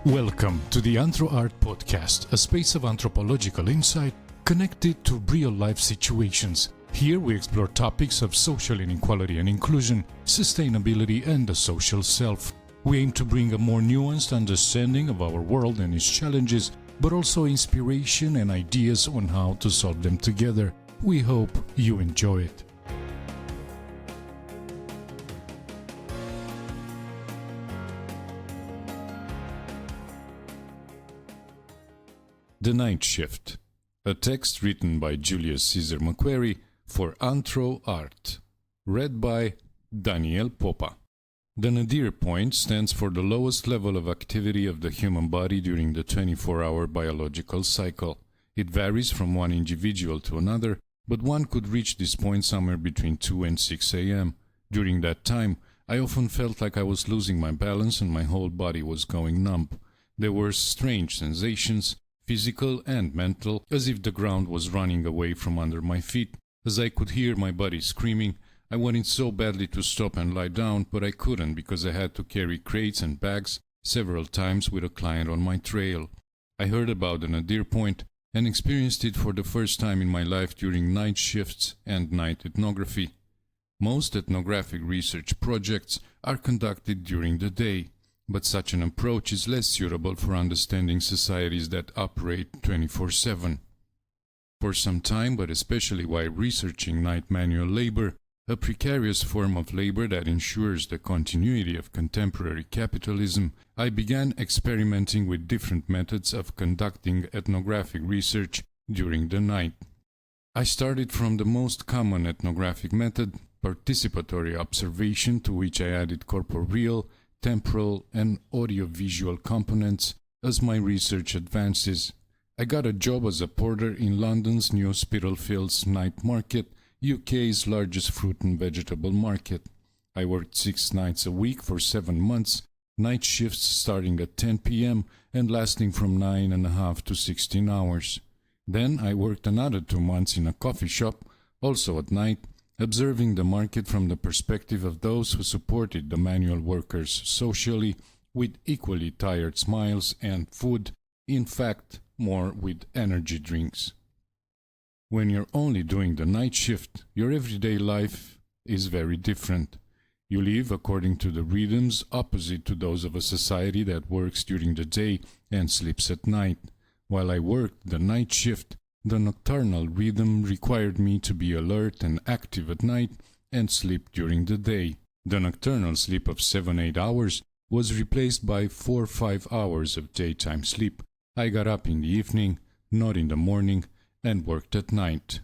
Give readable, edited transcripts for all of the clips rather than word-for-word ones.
Welcome to the Anthro Art Podcast, a space of anthropological insight connected to real-life situations. Here we explore topics of social inequality and inclusion, sustainability, and the social self. We aim to bring a more nuanced understanding of our world and its challenges, but also inspiration and ideas on how to solve them together. We hope you enjoy it. The Nightshift, a text written by Julius-Cezar MacQuarie for Anthro Art, read by Daniel Popa. The nadir point stands for the lowest level of activity of the human body during the 24-hour biological cycle. It varies from one individual to another, but one could reach this point somewhere between 2 and 6 a.m. During that time, I often felt like I was losing my balance and my whole body was going numb. There were strange sensations, physical and mental, as if the ground was running away from under my feet, as I could hear my body screaming. I wanted so badly to stop and lie down, but I couldn't because I had to carry crates and bags several times with a client on my trail. I heard about the nadir point and experienced it for the first time in my life during night shifts and night ethnography. Most ethnographic research projects are conducted during the day, but such an approach is less suitable for understanding societies that operate 24/7. For some time, but especially while researching night manual labor, a precarious form of labor that ensures the continuity of contemporary capitalism, I began experimenting with different methods of conducting ethnographic research during the night. I started from the most common ethnographic method, participatory observation, to which I added corporeal, temporal, and audio-visual components as my research advances. I got a job as a porter in London's new Spitalfields night market, UK's largest fruit and vegetable market. I worked 6 nights a week for 7 months, night shifts starting at 10 p.m. and lasting from 9.5 to 16 hours. Then I worked another 2 months in a coffee shop, also at night, observing the market from the perspective of those who supported the manual workers socially, with equally tired smiles and food, in fact, more with energy drinks. When you're only doing the night shift, your everyday life is very different. You live according to the rhythms opposite to those of a society that works during the day and sleeps at night. While I worked the night shift, the nocturnal rhythm required me to be alert and active at night and sleep during the day. The nocturnal sleep of 7-8 hours was replaced by 4-5 hours of daytime sleep. I got up in the evening, not in the morning, and worked at night.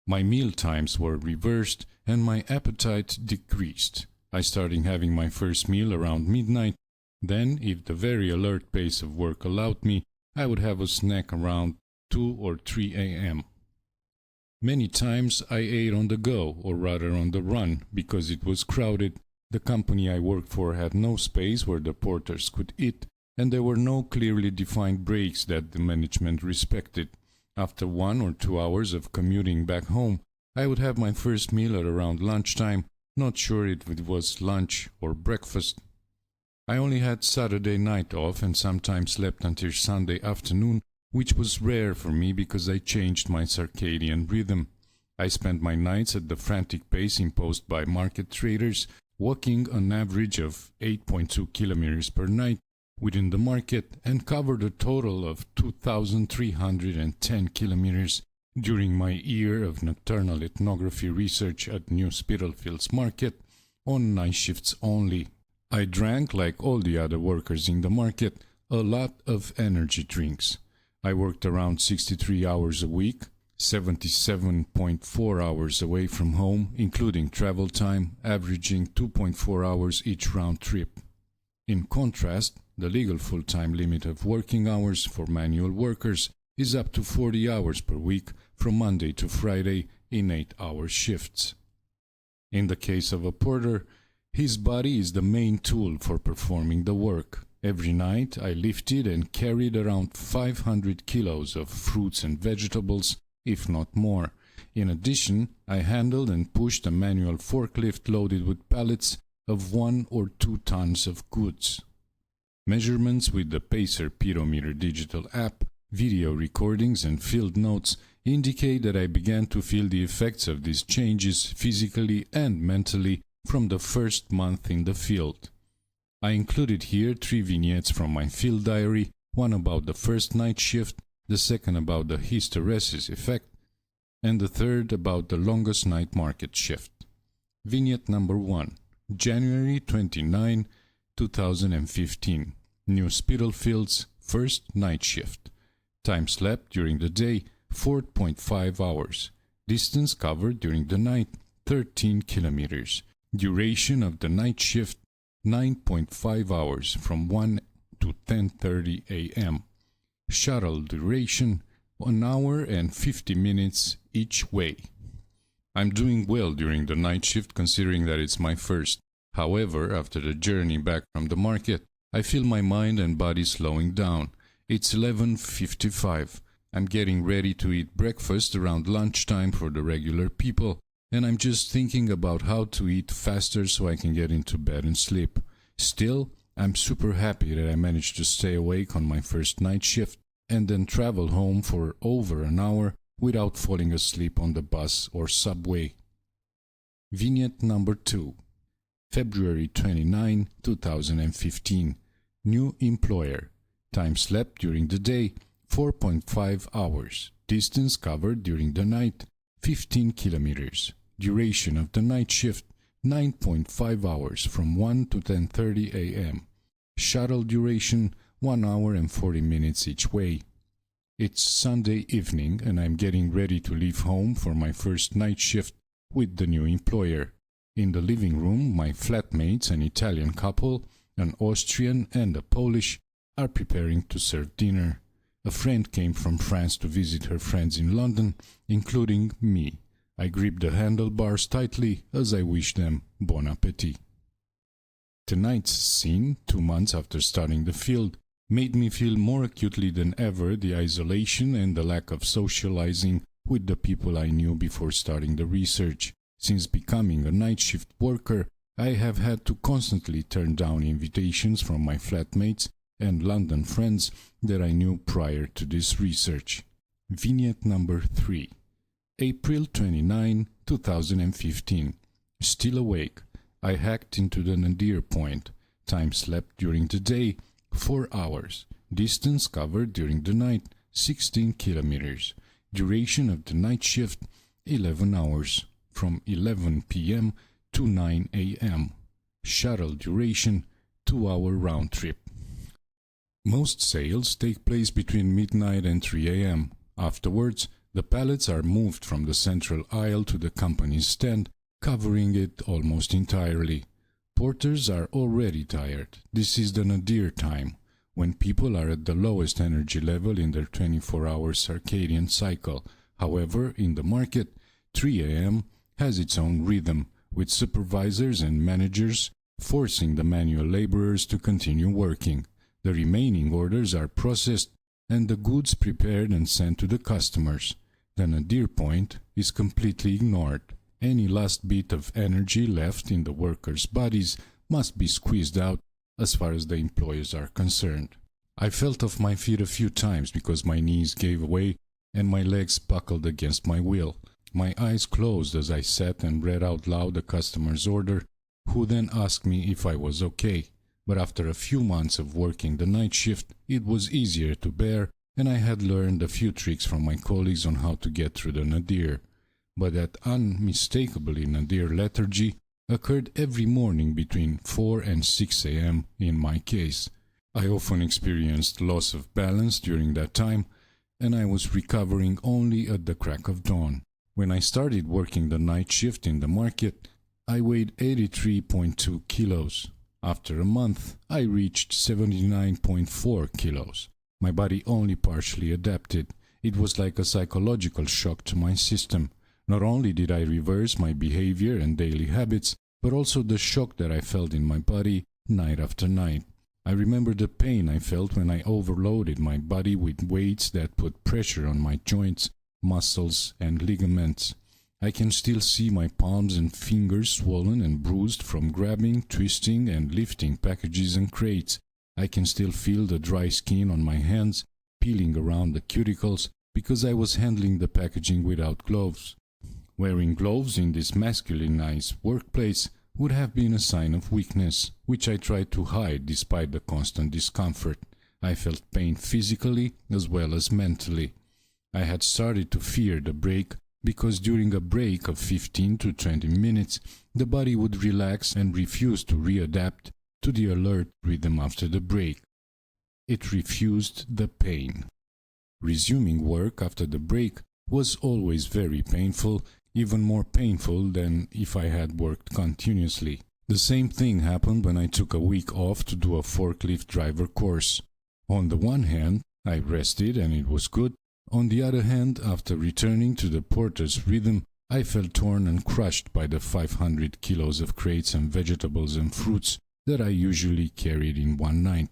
My meal times were reversed and my appetite decreased. I started having my first meal around midnight. Then, if the very alert pace of work allowed me, I would have a snack around 2 or 3 a.m. Many times I ate on the go, or rather on the run, because it was crowded. The company I worked for had no space where the porters could eat, and there were no clearly defined breaks that the management respected. After 1 or 2 hours of commuting back home, I would have my first meal at around lunchtime, not sure if it was lunch or breakfast. I only had Saturday night off and sometimes slept until Sunday afternoon, which was rare for me because I changed my circadian rhythm. I spent my nights at the frantic pace imposed by market traders, walking an average of 8.2 kilometers per night within the market, and covered a total of 2,310 kilometers during my year of nocturnal ethnography research at New Spitalfields Market, on night shifts only. I drank, like all the other workers in the market, a lot of energy drinks. I worked around 63 hours a week, 77.4 hours away from home, including travel time, averaging 2.4 hours each round trip. In contrast, the legal full-time limit of working hours for manual workers is up to 40 hours per week from Monday to Friday in 8-hour shifts. In the case of a porter, his body is the main tool for performing the work. Every night I lifted and carried around 500 kilos of fruits and vegetables, if not more. In addition, I handled and pushed a manual forklift loaded with pallets of 1 or 2 tons of goods. Measurements with the Pacer Pedometer digital app, video recordings and field notes indicate that I began to feel the effects of these changes physically and mentally from the first month in the field. I included here 3 vignettes from my field diary, one about the first night shift, the second about the hysteresis effect, and the third about the longest night market shift. Vignette number 1, January 29, 2015. New Spitalfields, first night shift. Time slept during the day, 4.5 hours. Distance covered during the night, 13 kilometers. Duration of the night shift, 9.5 hours from 1 to 10:30 a.m. Shuttle duration, 1 hour and 50 minutes each way. I'm doing well during the night shift considering that it's my first. However, after the journey back from the market, I feel my mind and body slowing down. It's 11:55. I'm getting ready to eat breakfast around lunchtime for the regular people, and I'm just thinking about how to eat faster so I can get into bed and sleep. Still, I'm super happy that I managed to stay awake on my first night shift and then travel home for over an hour without falling asleep on the bus or subway. Vignette number 2. February 29, 2015. New employer. Time slept during the day, 4.5 hours. Distance covered during the night, 15 kilometers. Duration of the night shift, 9.5 hours from 1 to 10:30 a.m. Shuttle duration, 1 hour and 40 minutes each way. It's Sunday evening and I'm getting ready to leave home for my first night shift with the new employer. In the living room, my flatmates, an Italian couple, an Austrian and a Polish, are preparing to serve dinner. A friend came from France to visit her friends in London, including me. I grip the handlebars tightly as I wish them bon appétit. Tonight's scene, 2 months after starting the field, made me feel more acutely than ever the isolation and the lack of socializing with the people I knew before starting the research. Since becoming a night shift worker, I have had to constantly turn down invitations from my flatmates and London friends that I knew prior to this research. Vignette number 3. April 29, 2015. Still awake. I hacked into the nadir point. Time slept during the day, 4 hours. Distance covered during the night, 16 kilometers. Duration of the night shift, 11 hours, from 11 p.m. to 9 a.m. Shuttle duration, 2-hour round trip. Most sales take place between midnight and 3 a.m. Afterwards, the pallets are moved from the central aisle to the company's stand, covering it almost entirely. Porters are already tired. This is the nadir time, when people are at the lowest energy level in their 24-hour circadian cycle. However, in the market, 3 a.m. has its own rhythm, with supervisors and managers forcing the manual laborers to continue working. The remaining orders are processed and the goods prepared and sent to the customers. The nadir point is completely ignored. Any last bit of energy left in the workers' bodies must be squeezed out as far as the employees are concerned. I felt off my feet a few times because my knees gave way and my legs buckled against my will. My eyes closed as I sat and read out loud the customer's order, who then asked me if I was okay. But after a few months of working the night shift, it was easier to bear, and I had learned a few tricks from my colleagues on how to get through the nadir. But that unmistakably nadir lethargy occurred every morning between 4 and 6 a.m. in my case. I often experienced loss of balance during that time, and I was recovering only at the crack of dawn. When I started working the night shift in the market, I weighed 83.2 kilos. After a month, I reached 79.4 kilos. My body only partially adapted. It was like a psychological shock to my system. Not only did I reverse my behavior and daily habits, but also the shock that I felt in my body night after night. I remember the pain I felt when I overloaded my body with weights that put pressure on my joints, muscles, and ligaments. I can still see my palms and fingers swollen and bruised from grabbing, twisting, and lifting packages and crates. I can still feel the dry skin on my hands peeling around the cuticles because I was handling the packaging without gloves. Wearing gloves in this masculinized workplace would have been a sign of weakness, which I tried to hide despite the constant discomfort. I felt pain physically as well as mentally. I had started to fear the break because during a break of 15 to 20 minutes, the body would relax and refuse to readapt to the alert rhythm after the break. It refused the pain. Resuming work after the break was always very painful, even more painful than if I had worked continuously. The same thing happened when I took a week off to do a forklift driver course. On the one hand, I rested and it was good. On the other hand, after returning to the porter's rhythm, I felt torn and crushed by the 500 kilos of crates and vegetables and fruits that I usually carried in one night.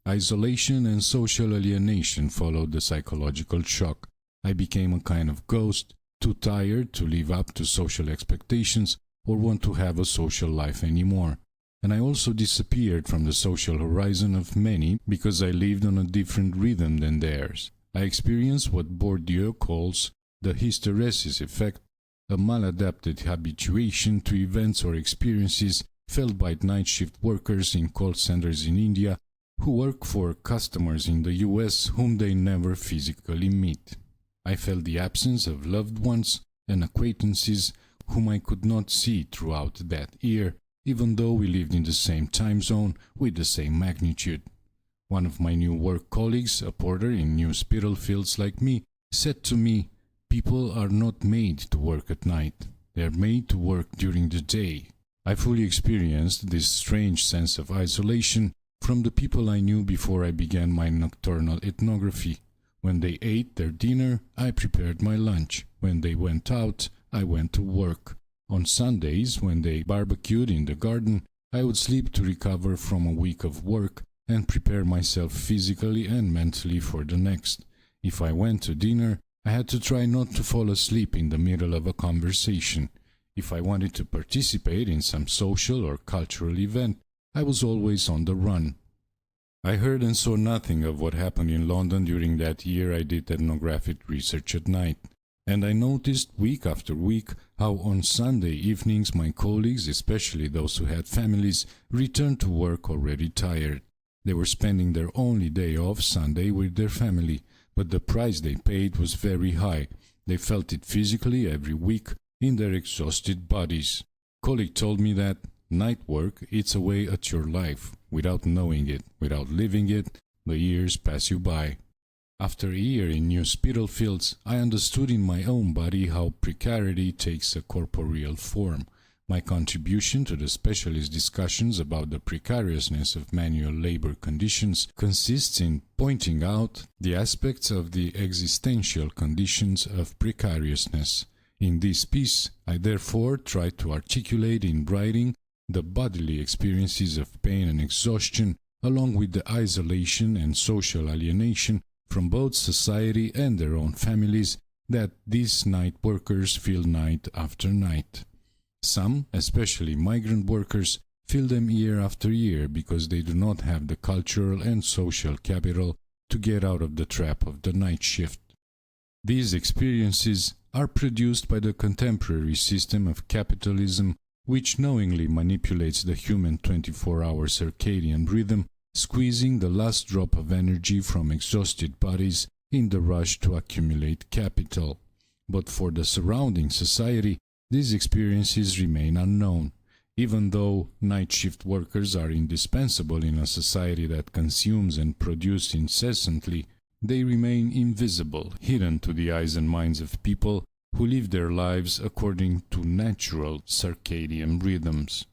Isolation and social alienation followed the psychological shock. I became a kind of ghost, too tired to live up to social expectations or want to have a social life anymore. And I also disappeared from the social horizon of many because I lived on a different rhythm than theirs. I experienced what Bourdieu calls the hysteresis effect, a maladapted habituation to events or experiences felt by night shift workers in call centers in India who work for customers in the US whom they never physically meet. I felt the absence of loved ones and acquaintances whom I could not see throughout that year, even though we lived in the same time zone with the same magnitude. One of my new work colleagues, a porter in new Spitalfields like me, said to me, "People are not made to work at night. They are made to work during the day." I fully experienced this strange sense of isolation from the people I knew before I began my nocturnal ethnography. When they ate their dinner, I prepared my lunch. When they went out, I went to work. On Sundays, when they barbecued in the garden, I would sleep to recover from a week of work and prepare myself physically and mentally for the next. If I went to dinner, I had to try not to fall asleep in the middle of a conversation. If I wanted to participate in some social or cultural event, I was always on the run. I heard and saw nothing of what happened in London during that year I did ethnographic research at night, and I noticed week after week how on Sunday evenings my colleagues, especially those who had families, returned to work already tired. They were spending their only day off Sunday with their family, but the price they paid was very high. They felt it physically every week in their exhausted bodies. A colleague told me that night work eats away at your life. Without knowing it, without living it, the years pass you by. After a year in New Spitalfields, I understood in my own body how precarity takes a corporeal form. My contribution to the specialist discussions about the precariousness of manual labor conditions consists in pointing out the aspects of the existential conditions of precariousness. In this piece, I therefore try to articulate in writing the bodily experiences of pain and exhaustion, along with the isolation and social alienation from both society and their own families that these night workers feel night after night. Some, especially migrant workers, feel them year after year because they do not have the cultural and social capital to get out of the trap of the night shift. These experiences are produced by the contemporary system of capitalism, which knowingly manipulates the human 24-hour circadian rhythm, squeezing the last drop of energy from exhausted bodies in the rush to accumulate capital. But for the surrounding society, these experiences remain unknown. Even though night shift workers are indispensable in a society that consumes and produces incessantly, they remain invisible, hidden to the eyes and minds of people who live their lives according to natural circadian rhythms.